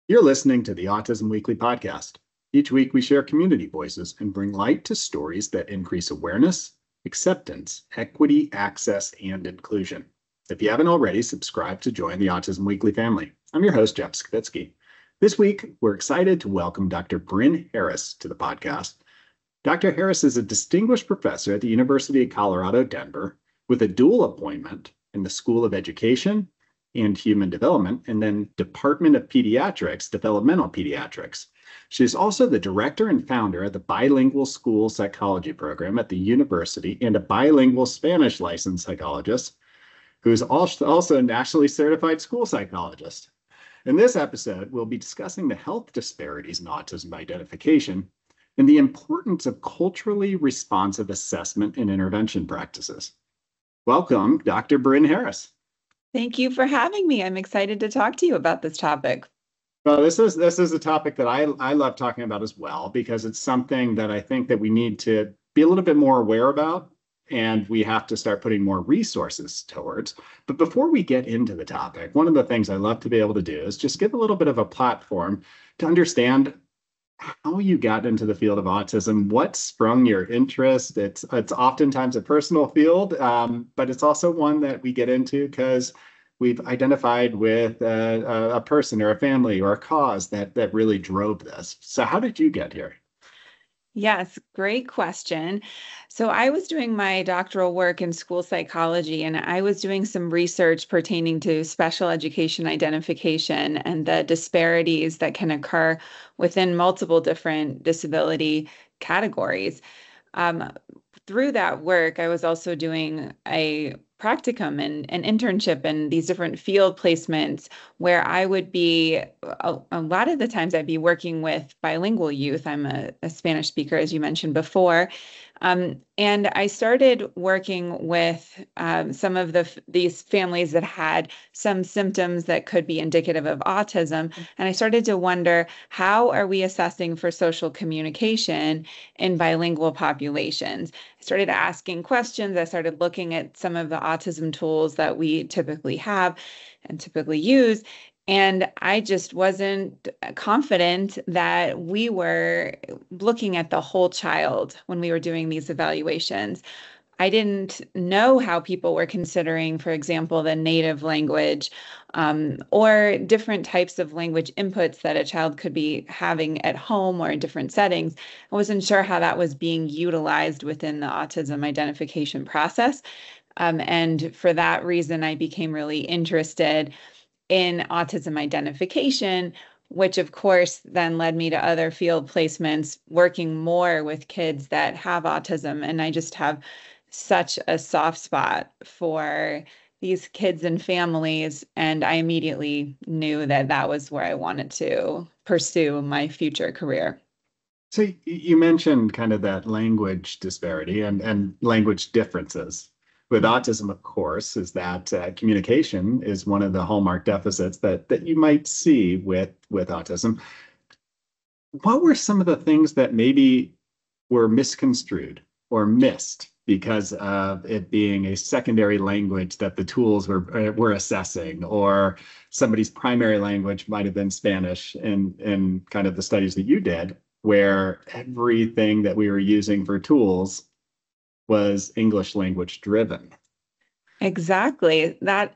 You're listening to the Autism Weekly podcast. Each week, we share community voices and bring light to stories that increase awareness, acceptance, equity, access, and inclusion. If you haven't already, subscribe to join the Autism Weekly family. I'm your host, Jeff Skvitsky. This week, we're excited to welcome Dr. Bryn Harris to the podcast. Dr. Harris is a distinguished professor at the University of Colorado, Denver, with a dual appointment in the School of Education and Human Development, and then Department of Pediatrics, Developmental Pediatrics. She's also the director and founder of the Bilingual School Psychology Program at the university and a bilingual Spanish licensed psychologist who is also a nationally certified school psychologist. In this episode, we'll be discussing the health disparities in autism identification and the importance of culturally responsive assessment and intervention practices. Welcome, Dr. Bryn Harris. Thank you for having me. I'm excited to talk to you about this topic. Well, this is a topic that I love talking about as well, because it's something that I think that we need to be a little bit more aware about, and we have to start putting more resources towards. But before we get into the topic, one of the things I love to be able to do is just give a little bit of a platform to understand how you got into the field of autism, what sprung your interest. It's oftentimes a personal field, but it's also one that we get into because we've identified with a person or a family or a cause that really drove this. So how did you get here? Yes, great question. So I was doing my doctoral work in school psychology, and I was doing some research pertaining to special education identification and the disparities that can occur within multiple different disability categories. Through that work, I was also doing a practicum and an internship and these different field placements where I would be, a lot of the times I'd be working with bilingual youth. I'm a Spanish speaker, as you mentioned before. And I started working with some of these families that had some symptoms that could be indicative of autism. And I started to wonder, how are we assessing for social communication in bilingual populations? I started asking questions. I started looking at some of the autism tools that we typically have and typically use. And I just wasn't confident that we were looking at the whole child when we were doing these evaluations. I didn't know how people were considering, for example, the native language or different types of language inputs that a child could be having at home or in different settings. I wasn't sure how that was being utilized within the autism identification process. And for that reason, I became really interested in autism identification, which of course then led me to other field placements, working more with kids that have autism. And I just have such a soft spot for these kids and families. And I immediately knew that that was where I wanted to pursue my future career. So you mentioned kind of that language disparity and language differences. With autism, of course, is that communication is one of the hallmark deficits that you might see with autism. What were some of the things that maybe were misconstrued or missed because of it being a secondary language that the tools were assessing, or somebody's primary language might have been Spanish in kind of the studies that you did, where everything that we were using for tools was English language driven? Exactly. That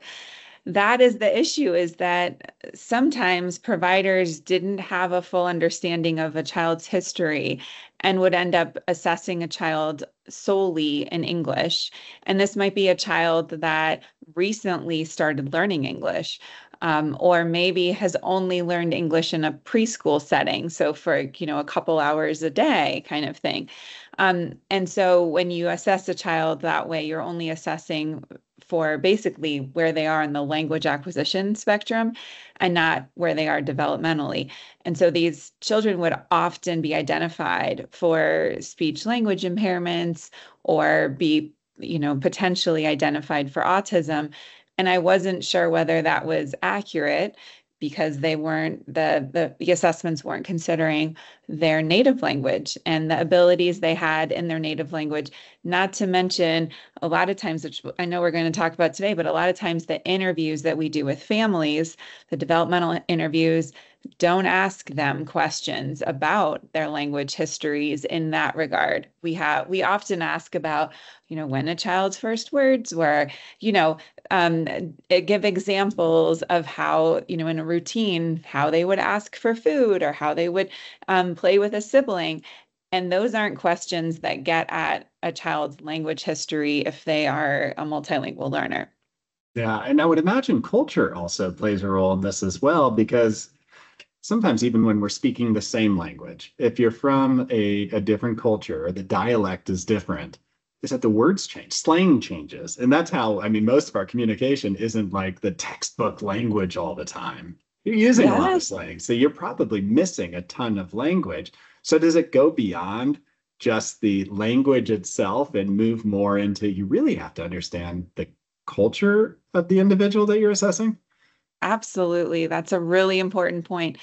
is the issue, is that sometimes providers didn't have a full understanding of a child's history and would end up assessing a child solely in English. And this might be a child that recently started learning English. Or maybe has only learned English in a preschool setting, so for a couple hours a day kind of thing. And so when you assess a child that way, you're only assessing for basically where they are in the language acquisition spectrum and not where they are developmentally. And so these children would often be identified for speech language impairments or be, potentially identified for autism. And I wasn't sure whether that was accurate because they weren't, the assessments weren't considering their native language and the abilities they had in their native language. Not to mention, a lot of times, which I know we're going to talk about today, but a lot of times the interviews that we do with families, the developmental interviews, don't ask them questions about their language histories in that regard. We often ask about, when a child's first words were, um, give examples of how, in a routine, how they would ask for food or how they would play with a sibling. And those aren't questions that get at a child's language history if they are a multilingual learner. Yeah, and I would imagine culture also plays a role in this as well, because sometimes even when we're speaking the same language, if you're from a different culture or the dialect is different, is that the words change, slang changes. And that's how, I mean, most of our communication isn't like the textbook language all the time. You're using a lot of Yes. slang, so you're probably missing a ton of language. So does it go beyond just the language itself and move more into you really have to understand the culture of the individual that you're assessing? Absolutely. That's a really important point.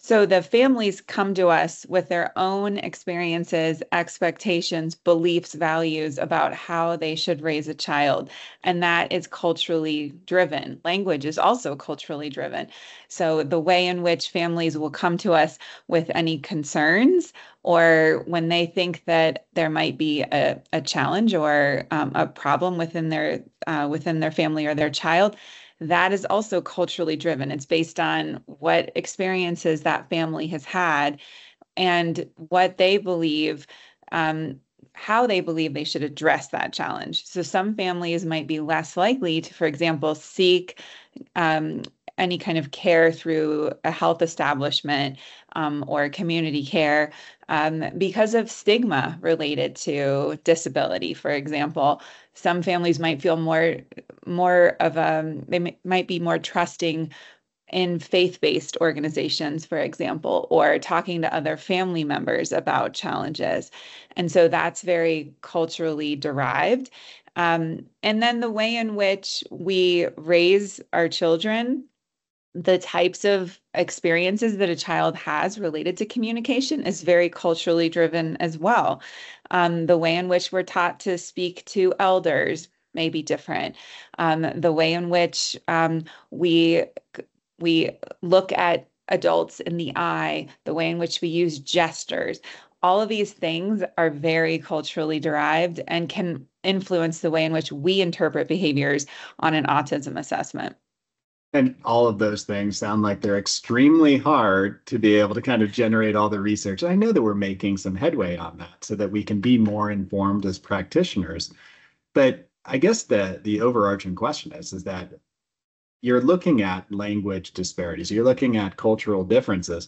So the families come to us with their own experiences, expectations, beliefs, values about how they should raise a child. And that is culturally driven. Language is also culturally driven. So the way in which families will come to us with any concerns or when they think that there might be a challenge or a problem within their family or their child, that is also culturally driven. It's based on what experiences that family has had and what they believe, um, how they believe they should address that challenge. So some families might be less likely to, for example, seek um, any kind of care through a health establishment or community care because of stigma related to disability, for example. Some families might feel more of might be more trusting in faith-based organizations, for example, or talking to other family members about challenges. And so that's very culturally derived. And then the way in which we raise our children, the types of experiences that a child has related to communication is very culturally driven as well. The way in which we're taught to speak to elders may be different. The way in which we we look at adults in the eye, the way in which we use gestures. All of these things are very culturally derived and can influence the way in which we interpret behaviors on an autism assessment. And all of those things sound like they're extremely hard to be able to kind of generate all the research. I know that we're making some headway on that so that we can be more informed as practitioners. But I guess the overarching question is that you're looking at language disparities, you're looking at cultural differences.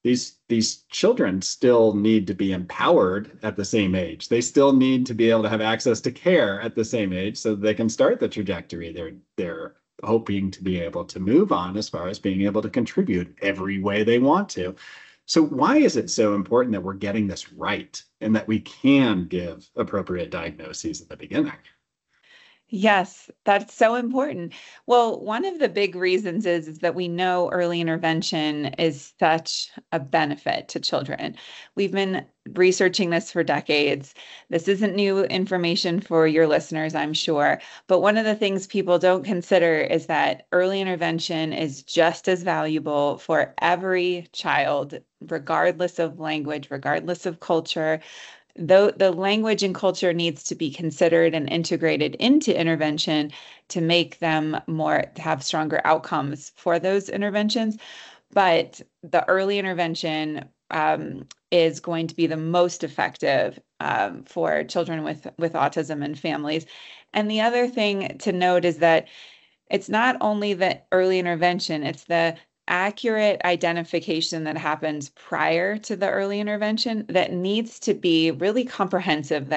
These children still need to be empowered at the same age. They still need to be able to have access to care at the same age so they can start the trajectory they're hoping to be able to move on as far as being able to contribute every way they want to. So why is it so important that we're getting this right and that we can give appropriate diagnoses at the beginning? Yes, that's so important. Well, one of the big reasons is that we know early intervention is such a benefit to children. We've been researching this for decades. This isn't new information for your listeners, I'm sure. But one of the things people don't consider is that early intervention is just as valuable for every child, regardless of language, regardless of culture. Though the language and culture needs to be considered and integrated into intervention to make them to have stronger outcomes for those interventions. But the early intervention is going to be the most effective for children with autism and families. And the other thing to note is that it's not only the early intervention, it's the accurate identification that happens prior to the early intervention that needs to be really comprehensive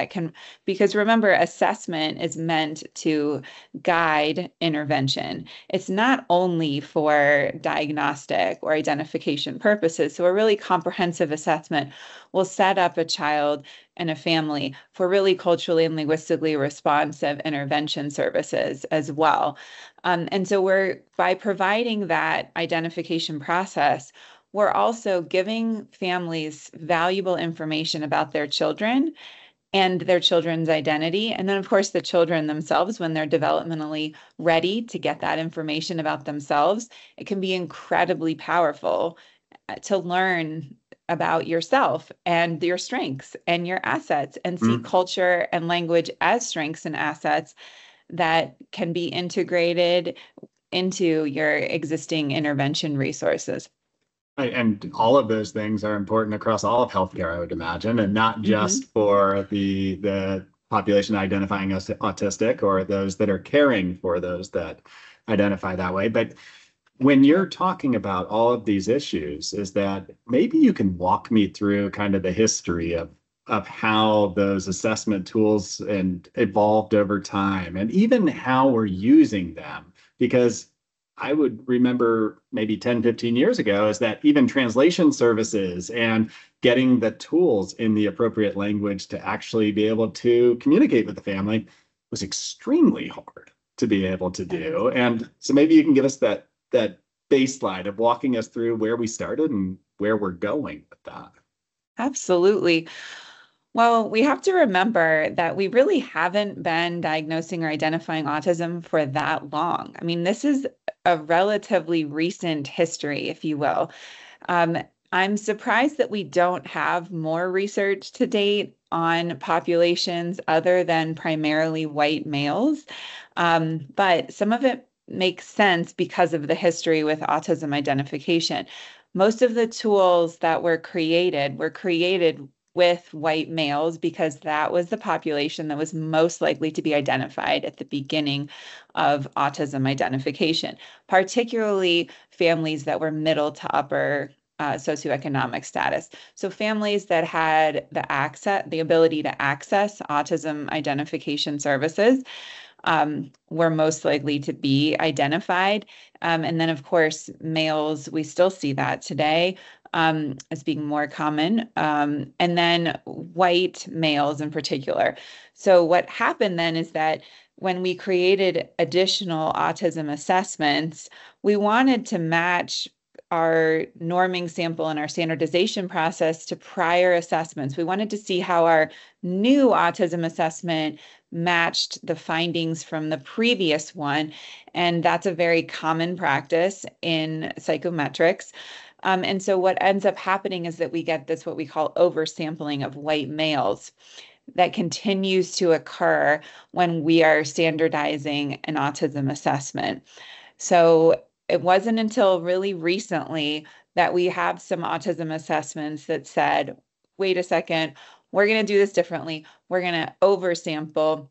because remember, assessment is meant to guide intervention. It's not only for diagnostic or identification purposes. So a really comprehensive assessment will set up a child and a family for really culturally and linguistically responsive intervention services as well. And so by providing that identification process, we're also giving families valuable information about their children and their children's identity. And then, of course, the children themselves, when they're developmentally ready to get that information about themselves, it can be incredibly powerful to learn about yourself and your strengths and your assets and see culture and language as strengths and assets that can be integrated into your existing intervention resources. And all of those things are important across all of healthcare, I would imagine, and not just for the population identifying as autistic or those that are caring for those that identify that way. But when you're talking about all of these issues, is that maybe you can walk me through kind of the history of how those assessment tools and evolved over time and even how we're using them? Because I would remember maybe 10, 15 years ago is that even translation services and getting the tools in the appropriate language to actually be able to communicate with the family was extremely hard to be able to do. And so maybe you can give us that baseline of walking us through where we started and where we're going with that. Absolutely. Well, we have to remember that we really haven't been diagnosing or identifying autism for that long. I mean, this is a relatively recent history, if you will. I'm surprised that we don't have more research to date on populations other than primarily white males. But some of it makes sense because of the history with autism identification. Most of the tools that were created with white males because that was the population that was most likely to be identified at the beginning of autism identification, particularly families that were middle to upper socioeconomic status. So families that had the ability to access autism identification services were most likely to be identified. And then, of course, males, we still see that today as being more common. And then white males in particular. So what happened then is that when we created additional autism assessments, we wanted to match our norming sample and our standardization process to prior assessments. We wanted to see how our new autism assessment matched the findings from the previous one. And that's a very common practice in psychometrics. And so what ends up happening is that we get this, what we call oversampling of white males that continues to occur when we are standardizing an autism assessment. So it wasn't until really recently that we have some autism assessments that said, wait a second, we're going to do this differently. We're going to oversample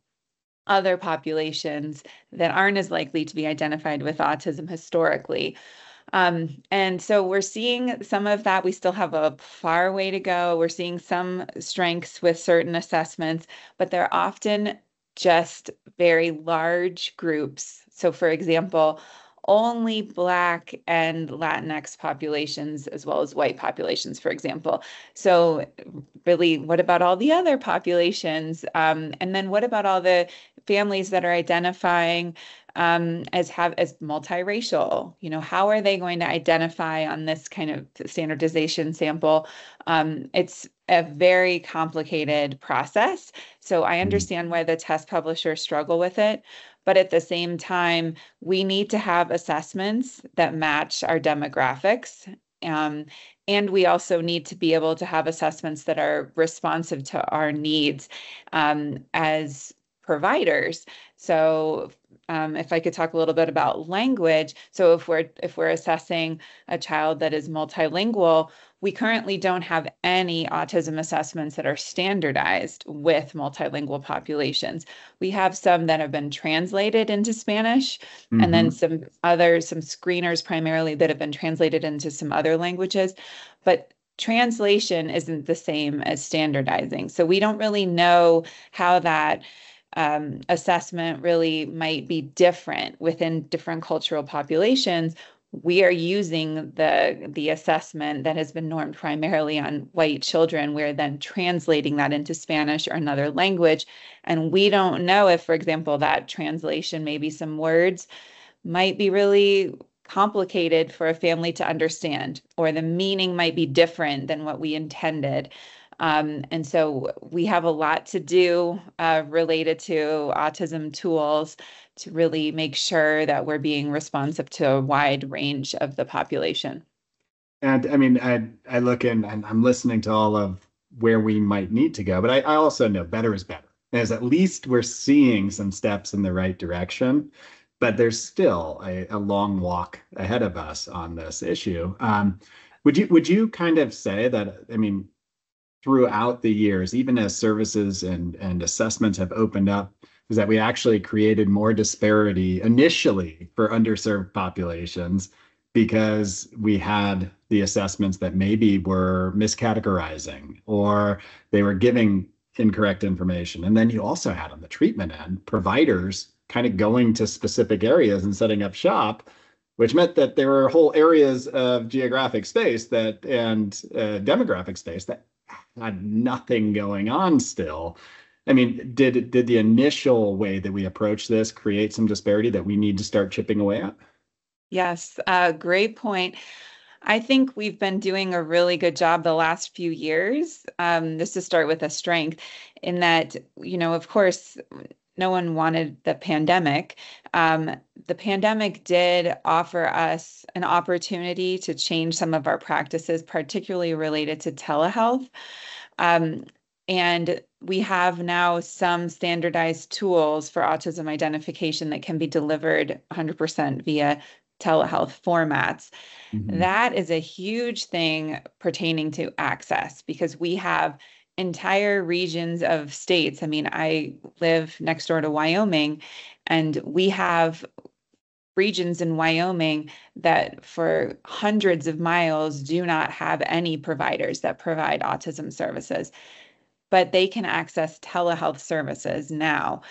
other populations that aren't as likely to be identified with autism historically. And so we're seeing some of that. We still have a far way to go. We're seeing some strengths with certain assessments, but they're often just very large groups. So, for example, only Black and Latinx populations, as well as white populations, for example. So, really, what about all the other populations? And then what about all the families that are identifying as multiracial? You know, how are they going to identify on this kind of standardization sample? It's a very complicated process. So I understand why the test publishers struggle with it. But at the same time, we need to have assessments that match our demographics. And we also need to be able to have assessments that are responsive to our needs as providers. So if I could talk a little bit about language. So if we're assessing a child that is multilingual, we currently don't have any autism assessments that are standardized with multilingual populations. We have some that have been translated into Spanish, and then some screeners primarily that have been translated into some other languages. But translation isn't the same as standardizing. So we don't really know how that assessment really might be different within different cultural populations. We are using the assessment that has been normed primarily on white children. We're then translating that into Spanish or another language. And we don't know if, for example, that translation, maybe some words might be really complicated for a family to understand, or the meaning might be different than what we intended. And so we have a lot to do related to autism tools to really make sure that we're being responsive to a wide range of the population. And I mean, I look in and I'm listening to all of where we might need to go, but I also know better is better. As at least we're seeing some steps in the right direction, but there's still a long walk ahead of us on this issue. Would you kind of say that, I mean, throughout the years, even as services and assessments have opened up, is that we actually created more disparity initially for underserved populations because we had the assessments that maybe were miscategorizing or they were giving incorrect information. And then you also had on the treatment end providers kind of going to specific areas and setting up shop, which meant that there were whole areas of geographic space that and demographic space that had nothing going on still. I mean, did the initial way that we approach this create some disparity that we need to start chipping away at? Yes, great point. I think we've been doing a really good job the last few years, just to start with a strength, in that, of course, no one wanted the pandemic. The pandemic did offer us an opportunity to change some of our practices, particularly related to telehealth. Um, and we have now some standardized tools for autism identification that can be delivered 100% via telehealth formats. Mhm. That is a huge thing pertaining to access because we have entire regions of states. I mean, I live next door to Wyoming, and we have regions in Wyoming that for hundreds of miles do not have any providers that provide autism services, but they can access telehealth services now.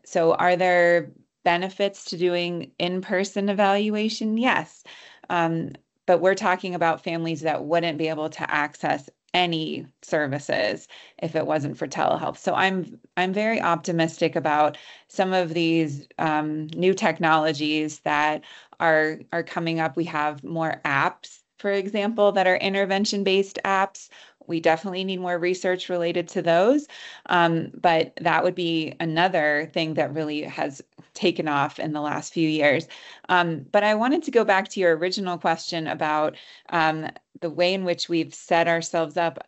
So are there benefits to doing in-person evaluation? Yes. Um, but we're talking about families that wouldn't be able to access any services if it wasn't for telehealth. So I'm very optimistic about some of these new technologies that are coming up. We have more apps, for example, that are intervention-based apps. We definitely need more research related to those. But that would be another thing that really has taken off in the last few years. But I wanted to go back to your original question about the way in which we've set ourselves up,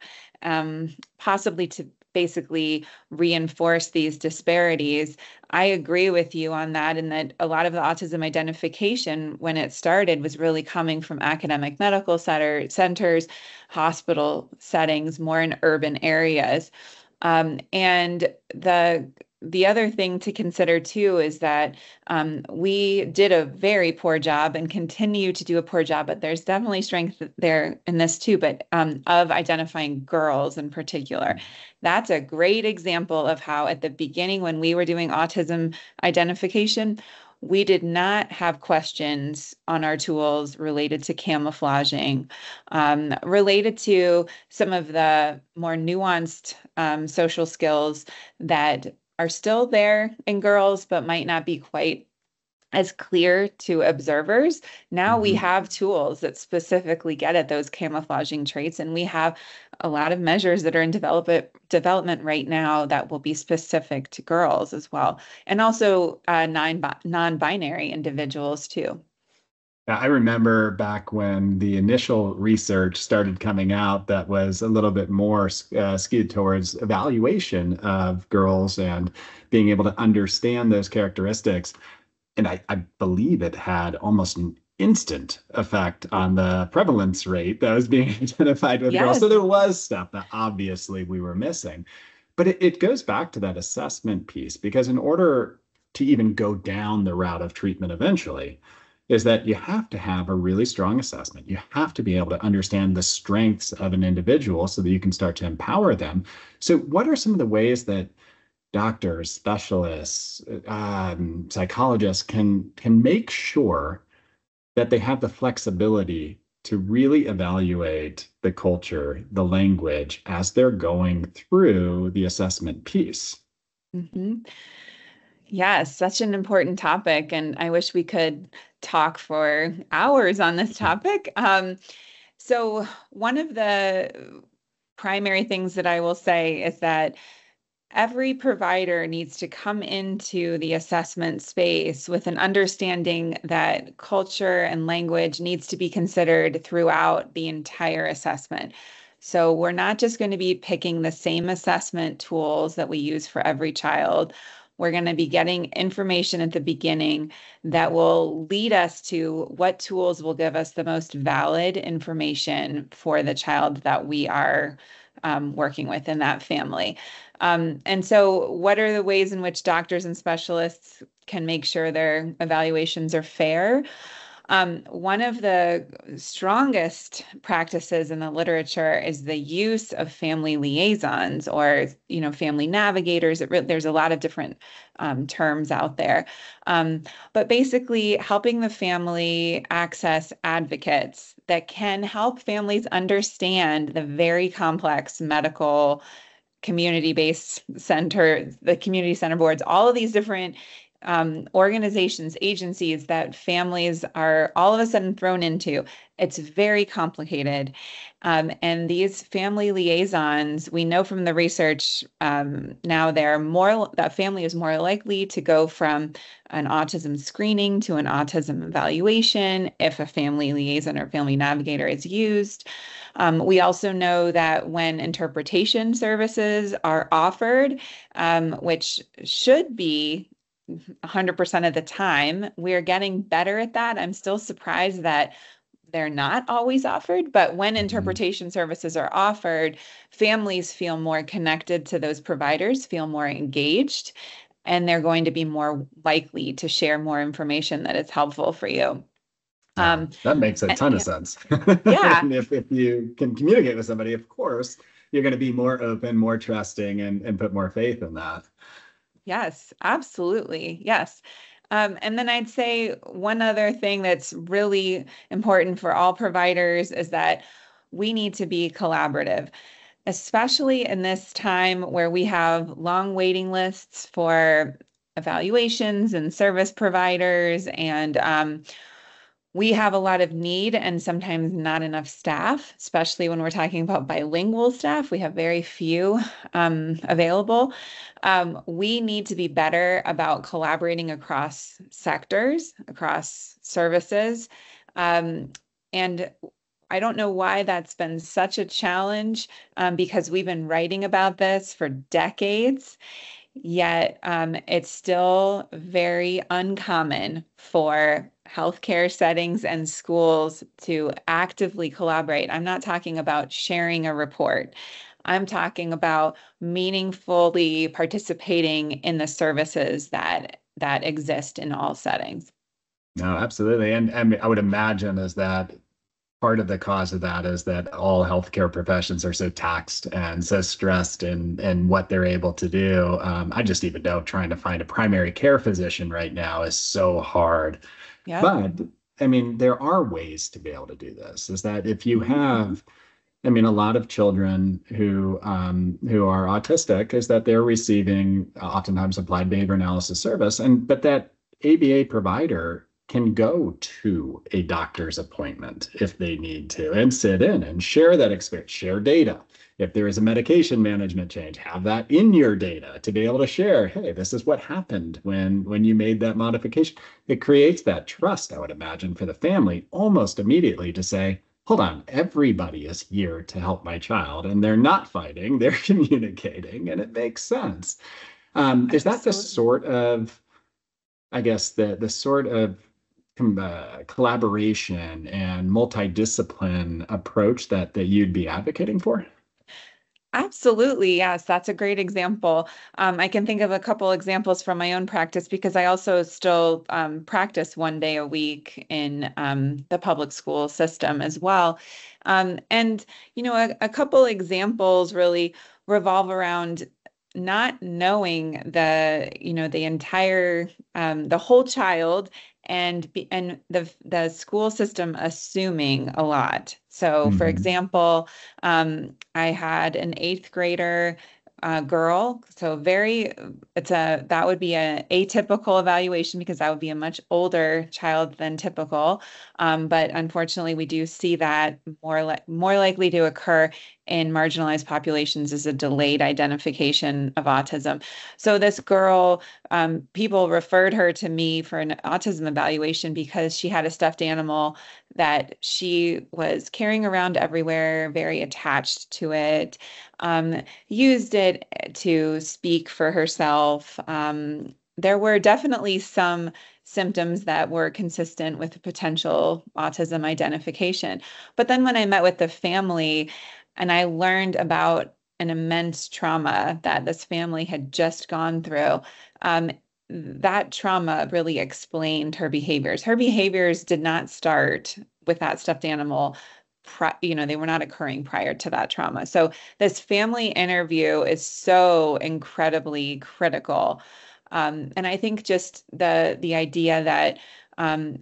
possibly to basically reinforce these disparities. I agree with you on that, in that a lot of the autism identification, when it started, was really coming from academic medical centers, hospital settings, more in urban areas. And the other thing to consider too is that we did a very poor job and continue to do a poor job, but there's definitely strength there in this too, but of identifying girls in particular. That's a great example of how at the beginning, when we were doing autism identification, we did not have questions on our tools related to camouflaging, related to some of the more nuanced social skills that are still there in girls, but might not be quite as clear to observers. Now we Mhm. have tools that specifically get at those camouflaging traits, and we have a lot of measures that are in development right now that will be specific to girls as well, and also non-binary individuals too. I remember back when the initial research started coming out that was a little bit more skewed towards evaluation of girls and being able to understand those characteristics. And I believe it had almost an instant effect on the prevalence rate that was being identified with girls. So Yes. there was stuff that obviously we were missing. But it goes back to that assessment piece because in order to even go down the route of treatment eventually, is that you have to have a really strong assessment. You have to be able to understand the strengths of an individual so that you can start to empower them. So, what are some of the ways that doctors, specialists, psychologists can make sure that they have the flexibility to really evaluate the culture, the language as they're going through the assessment piece? Mhm. Yes, such an important topic, and I wish we could talk for hours on this topic. So one of the primary things that I will say is that every provider needs to come into the assessment space with an understanding that culture and language needs to be considered throughout the entire assessment. So we're not just going to be picking the same assessment tools that we use for every child. We're going to be getting information at the beginning that will lead us to what tools will give us the most valid information for the child that we are working with in that family. And so, what are the ways in which doctors and specialists can make sure their evaluations are fair? One of the strongest practices in the literature is the use of family liaisons or, family navigators. There's a lot of different terms out there. But basically, helping the family access advocates that can help families understand the very complex medical community-based center, the community center boards, all of these different organizations, agencies that families are all of a sudden thrown into. It's very complicated. And these family liaisons, we know from the research now that family is more likely to go from an autism screening to an autism evaluation if a family liaison or family navigator is used. We also know that when interpretation services are offered, which should be 100% of the time, we're getting better at that. I'm still surprised that they're not always offered, but when interpretation services are offered, families feel more connected to those providers, feel more engaged, and they're going to be more likely to share more information that is helpful for you. That makes a ton of sense. Yeah. And if you can communicate with somebody, of course, you're going to be more open, more trusting, and put more faith in that. Yes, absolutely. Yes. And then I'd say one other thing that's really important for all providers is that we need to be collaborative, especially in this time where we have long waiting lists for evaluations and service providers, and we have a lot of need and sometimes not enough staff, especially when we're talking about bilingual staff. We have very few available. We need to be better about collaborating across sectors, across services. And I don't know why that's been such a challenge because we've been writing about this for decades. Yet it's still very uncommon for healthcare settings and schools to actively collaborate. I'm not talking about sharing a report. I'm talking about meaningfully participating in the services that exist in all settings. No, absolutely. And I would imagine is that part of the cause of that is that all healthcare professions are so taxed and so stressed in what they're able to do. I just even know trying to find a primary care physician right now is so hard. Yeah. But I mean, there are ways to be able to do this. Is that if you have, I mean, a lot of children who are autistic is that they're receiving oftentimes applied behavior analysis service, but that ABA provider can go to a doctor's appointment if they need to and sit in and share that experience, share data. If there is a medication management change, have that in your data to be able to share, hey, this is what happened when you made that modification. It creates that trust, I would imagine, for the family almost immediately to say, hold on, everybody is here to help my child and they're not fighting, they're communicating, and it makes sense. Is that the sort of, I guess, the sort of collaboration and multidiscipline approach that you'd be advocating for? Absolutely. Yes, that's a great example. I can think of a couple examples from my own practice because I also still practice 1 day a week in the public school system as well. And, a couple examples really revolve around not knowing the entire, the whole child and the school system assuming a lot. So, for example, I had an 8th grader girl. So that would be an atypical evaluation because that would be a much older child than typical. But unfortunately, we do see that more likely to occur in marginalized populations is a delayed identification of autism. So this girl, people referred her to me for an autism evaluation because she had a stuffed animal that she was carrying around everywhere, very attached to it, used it to speak for herself. There were definitely some symptoms that were consistent with potential autism identification. But then when I met with the family and I learned about an immense trauma that this family had just gone through, that trauma really explained her behaviors. Her behaviors did not start with that stuffed animal. They were not occurring prior to that trauma. So this family interview is so incredibly critical. And I think just the idea that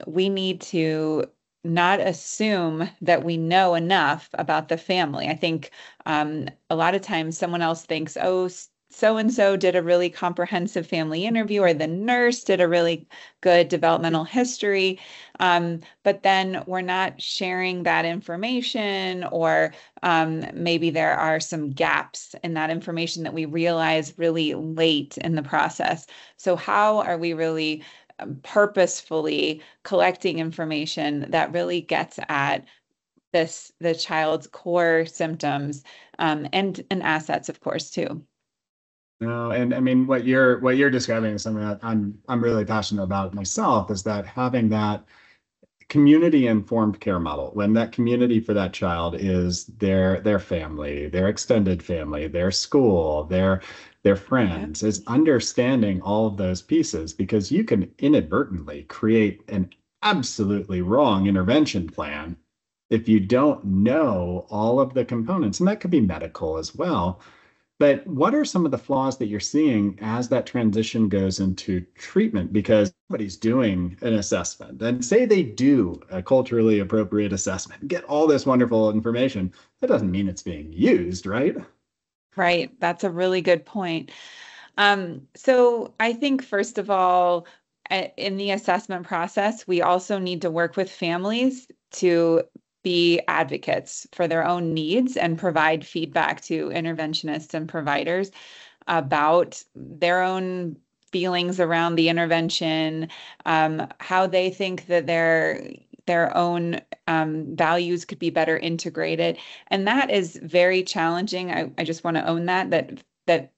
we need to not assume that we know enough about the family. I think a lot of times someone else thinks, oh, so and so did a really comprehensive family interview, or the nurse did a really good developmental history. But then we're not sharing that information, or maybe there are some gaps in that information that we realize really late in the process. So, how are we really purposefully collecting information that really gets at the child's core symptoms, and assets, of course, too? No, and I mean what you're describing is something that I'm really passionate about myself, is that having that community informed care model, when that community for that child is their family, their extended family, their school, their friends, is understanding all of those pieces, because you can inadvertently create an absolutely wrong intervention plan if you don't know all of the components, and that could be medical as well. But what are some of the flaws that you're seeing as that transition goes into treatment? Because somebody's doing an assessment, and say they do a culturally appropriate assessment, get all this wonderful information. That doesn't mean it's being used, right? Right. That's a really good point. So I think, first of all, in the assessment process, we also need to work with families to be advocates for their own needs and provide feedback to interventionists and providers about their own feelings around the intervention, how they think that their own values could be better integrated. And that is very challenging. I just want to own that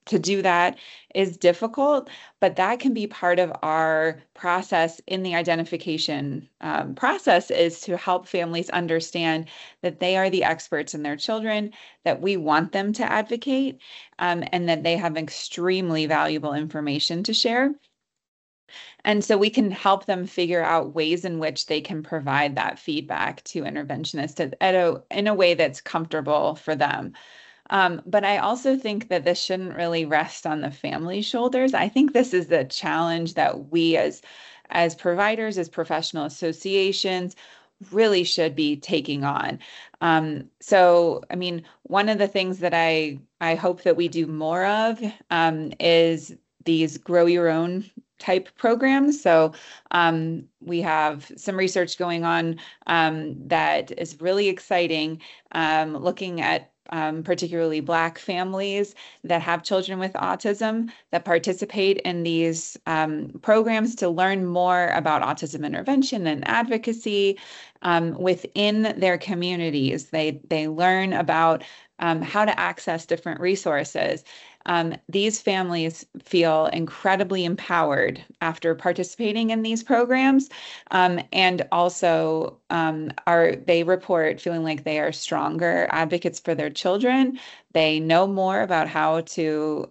to do that is difficult, but that can be part of our process in the identification process, is to help families understand that they are the experts in their children, that we want them to advocate, and that they have extremely valuable information to share. And so we can help them figure out ways in which they can provide that feedback to interventionists in a way that's comfortable for them. But I also think that this shouldn't really rest on the family's shoulders. I think this is the challenge that we as providers, as professional associations, really should be taking on. So, I mean, one of the things that I hope that we do more of is these grow your own type programs. So we have some research going on that is really exciting, looking at particularly Black families that have children with autism that participate in these programs to learn more about autism intervention and advocacy within their communities. They learn about how to access different resources. These families feel incredibly empowered after participating in these programs, and also they report feeling like they are stronger advocates for their children. They know more about how to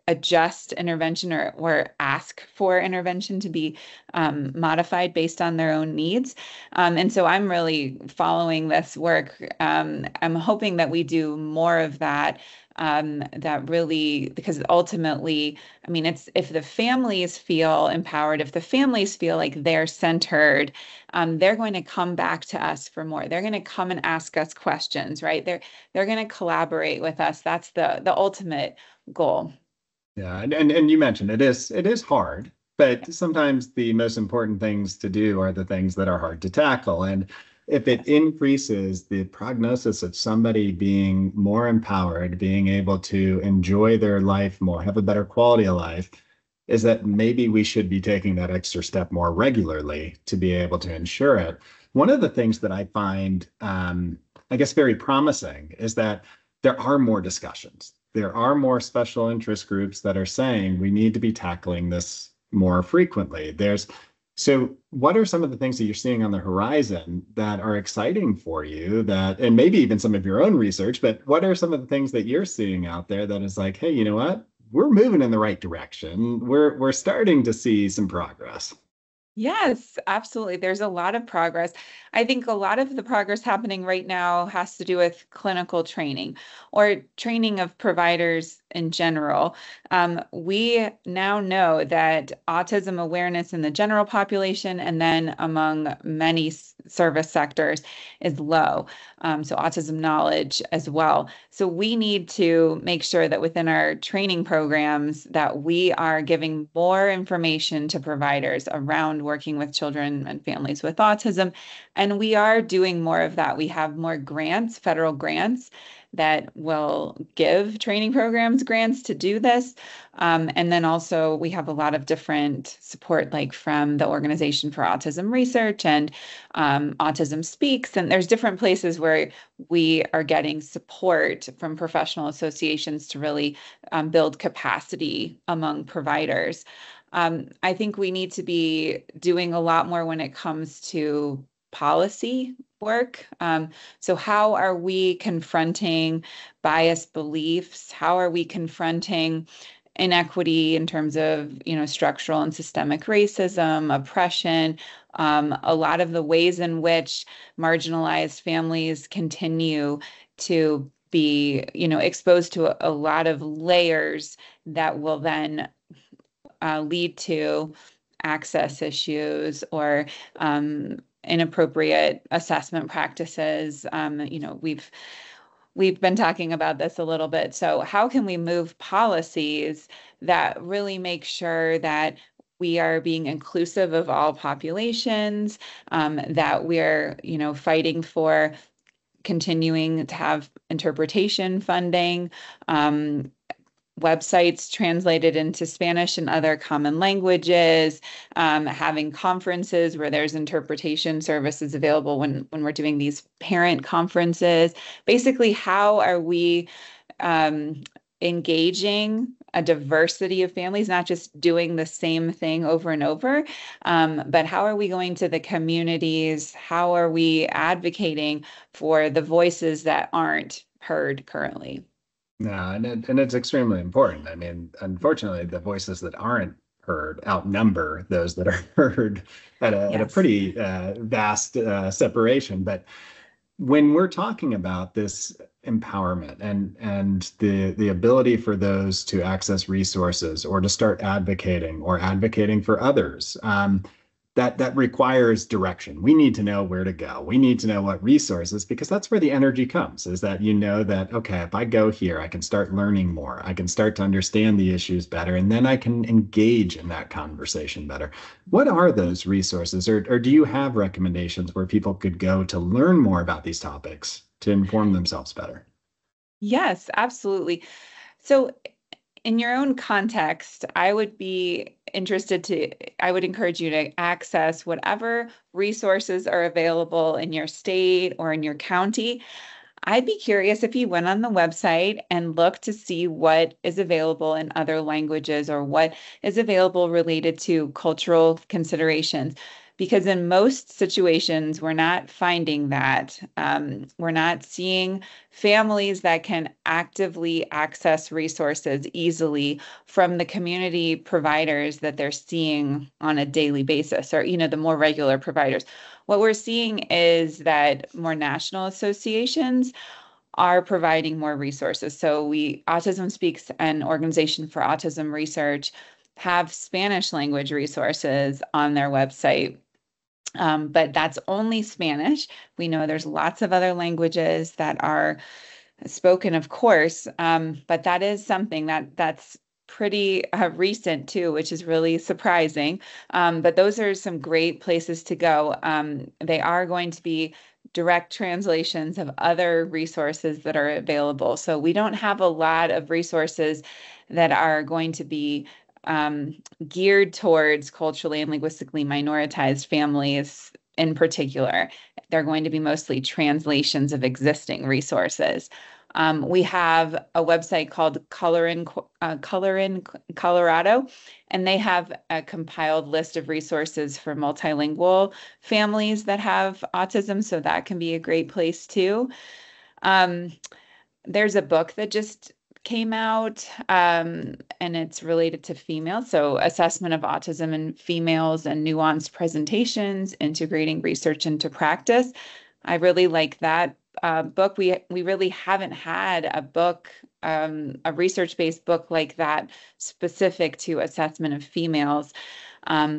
adjust intervention, or ask for intervention to be modified based on their own needs. And so I'm really following this work. I'm hoping that we do more of that. That really, because ultimately, I mean, it's if the families feel empowered, if the families feel like they're centered, they're going to come back to us for more. They're going to come and ask us questions, right? They're going to collaborate with us. That's the ultimate goal. Yeah, and you mentioned it is hard, but sometimes the most important things to do are the things that are hard to tackle. And if it increases the prognosis of somebody being more empowered, being able to enjoy their life more, have a better quality of life, is that maybe we should be taking that extra step more regularly to be able to ensure it. One of the things that I find, I guess, very promising is that there are more discussions. There are more special interest groups that are saying we need to be tackling this more frequently. So what are some of the things that you're seeing on the horizon that are exciting for you that, and maybe even some of your own research, but what are some of the things that you're seeing out there that is like, hey, you know what? We're moving in the right direction. We're starting to see some progress. Yes, absolutely. There's a lot of progress. I think a lot of the progress happening right now has to do with clinical training or training of providers in general. We now know that autism awareness in the general population and then among many service sectors is low. So autism knowledge as well. So we need to make sure that within our training programs that we are giving more information to providers around working with children and families with autism. And we are doing more of that. We have more grants, federal grants that will give training programs grants to do this. And then also we have a lot of different support, like from the Organization for Autism Research and Autism Speaks. And there's different places where we are getting support from professional associations to really build capacity among providers. I think we need to be doing a lot more when it comes to policy work. So how are we confronting biased beliefs? How are we confronting inequity in terms of, structural and systemic racism, oppression, a lot of the ways in which marginalized families continue to be, exposed to a lot of layers that will then lead to access issues or inappropriate assessment practices. We've been talking about this a little bit. So how can we move policies that really make sure that we are being inclusive of all populations, that we're, fighting for continuing to have interpretation funding, websites translated into Spanish and other common languages, having conferences where there's interpretation services available when we're doing these parent conferences. Basically, how are we engaging a diversity of families, not just doing the same thing over and over, but how are we going to the communities? How are we advocating for the voices that aren't heard currently? No, and it's extremely important. I mean, unfortunately, the voices that aren't heard outnumber those that are heard at a Yes. pretty vast separation. But when we're talking about this empowerment and the ability for those to access resources or to start advocating or advocating for others, that requires direction. We need to know where to go. We need to know what resources, because that's where the energy comes, is that that, okay, if I go here, I can start learning more. I can start to understand the issues better, and then I can engage in that conversation better. What are those resources, or do you have recommendations where people could go to learn more about these topics to inform themselves better? Yes, absolutely. So in your own context, I would encourage you to access whatever resources are available in your state or in your county. I'd be curious if you went on the website and looked to see what is available in other languages or what is available related to cultural considerations. Because in most situations, we're not finding that. We're not seeing families that can actively access resources easily from the community providers that they're seeing on a daily basis, or, the more regular providers. What we're seeing is that more national associations are providing more resources. So Autism Speaks, an organization for autism research, have Spanish language resources on their website. But that's only Spanish. We know there's lots of other languages that are spoken, of course, but that is something that's pretty recent too, which is really surprising. But those are some great places to go. They are going to be direct translations of other resources that are available. So we don't have a lot of resources that are going to be geared towards culturally and linguistically minoritized families in particular. They're going to be mostly translations of existing resources. We have a website called Color in Colorado, and they have a compiled list of resources for multilingual families that have autism, so that can be a great place too. There's a book that just came out, and it's related to females. So, Assessment of Autism in Females and Nuanced Presentations, Integrating Research into Practice. I really like that book. We really haven't had a book, a research-based book like that specific to assessment of females.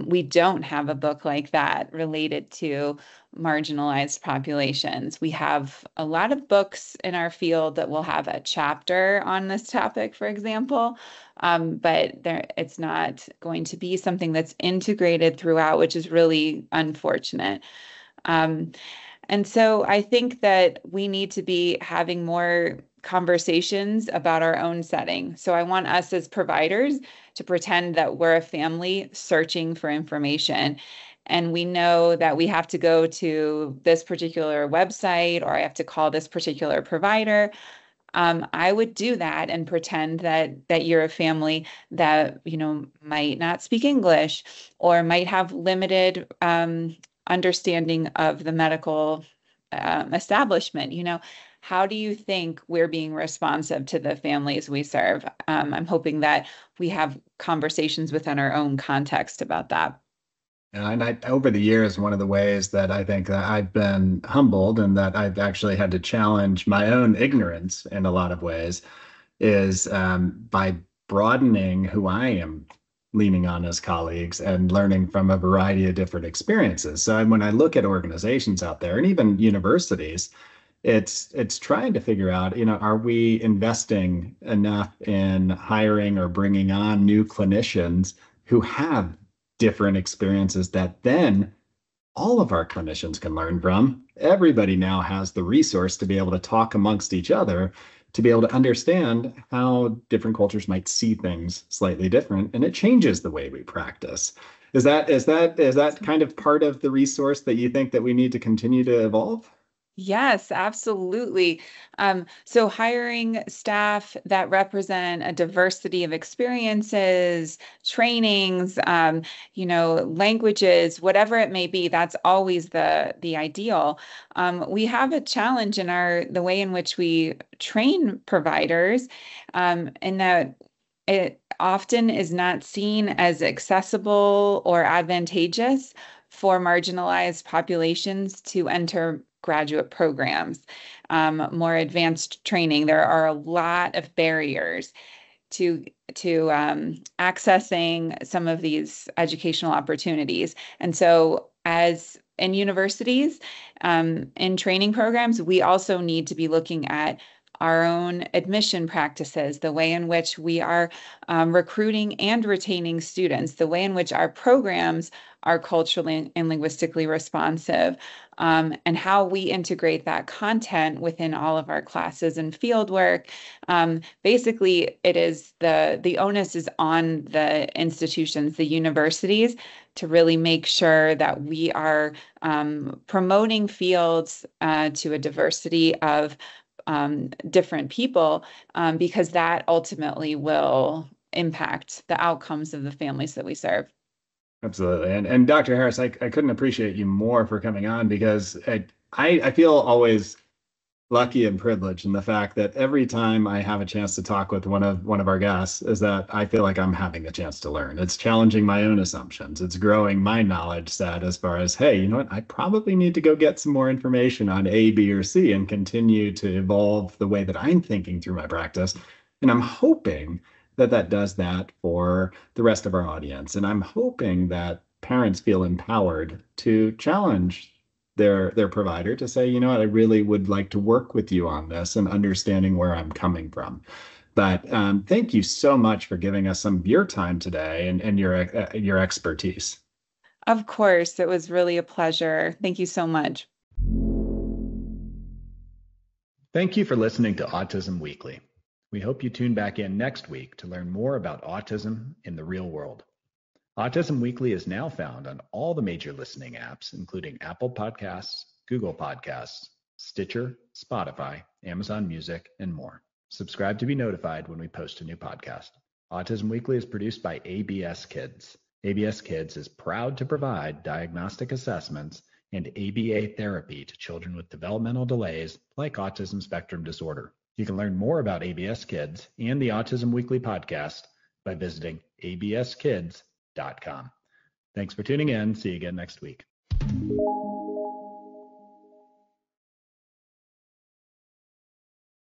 We don't have a book like that related to marginalized populations. We have a lot of books in our field that will have a chapter on this topic, for example, but it's not going to be something that's integrated throughout, which is really unfortunate. And so I think that we need to be having more conversations about our own setting. So I want us as providers to pretend that we're a family searching for information. And we know that we have to go to this particular website, or I have to call this particular provider. I would do that and pretend that you're a family that, might not speak English or might have limited understanding of the medical establishment. How do you think we're being responsive to the families we serve? I'm hoping that we have conversations within our own context about that. And over the years, one of the ways that I think that I've been humbled and that I've actually had to challenge my own ignorance in a lot of ways is by broadening who I am leaning on as colleagues and learning from a variety of different experiences. So when I look at organizations out there and even universities, it's trying to figure out, are we investing enough in hiring or bringing on new clinicians who have different experiences that then all of our clinicians can learn from? Everybody now has the resource to be able to talk amongst each other, to be able to understand how different cultures might see things slightly different, and it changes the way we practice. Is that kind of part of the resource that you think that we need to continue to evolve? Yes, absolutely. So hiring staff that represent a diversity of experiences, trainings, languages, whatever it may be, that's always the ideal. We have a challenge in the way in which we train providers, in that it often is not seen as accessible or advantageous for marginalized populations to enter graduate programs, more advanced training. There are a lot of barriers to accessing some of these educational opportunities. And so as in universities, in training programs, we also need to be looking at our own admission practices, the way in which we are recruiting and retaining students, the way in which our programs are culturally and linguistically responsive, and how we integrate that content within all of our classes and fieldwork. Basically, it is the onus is on the institutions, the universities, to really make sure that we are promoting fields to a diversity of different people, because that ultimately will impact the outcomes of the families that we serve. Absolutely. And Dr. Harris, I couldn't appreciate you more for coming on, because I feel always lucky and privileged in the fact that every time I have a chance to talk with one of our guests, is that I feel like I'm having a chance to learn. It's challenging my own assumptions. It's growing my knowledge set as far as, hey, you know what? I probably need to go get some more information on A, B, or C and continue to evolve the way that I'm thinking through my practice. And I'm hoping that does that for the rest of our audience. And I'm hoping that parents feel empowered to challenge their provider to say, you know what, I really would like to work with you on this and understanding where I'm coming from. But thank you so much for giving us some of your time today and your expertise. Of course, it was really a pleasure. Thank you so much. Thank you for listening to Autism Weekly. We hope you tune back in next week to learn more about autism in the real world. Autism Weekly is now found on all the major listening apps, including Apple Podcasts, Google Podcasts, Stitcher, Spotify, Amazon Music, and more. Subscribe to be notified when we post a new podcast. Autism Weekly is produced by ABS Kids. ABS Kids is proud to provide diagnostic assessments and ABA therapy to children with developmental delays like autism spectrum disorder. You can learn more about ABS Kids and the Autism Weekly podcast by visiting abskids.com. Thanks for tuning in. See you again next week.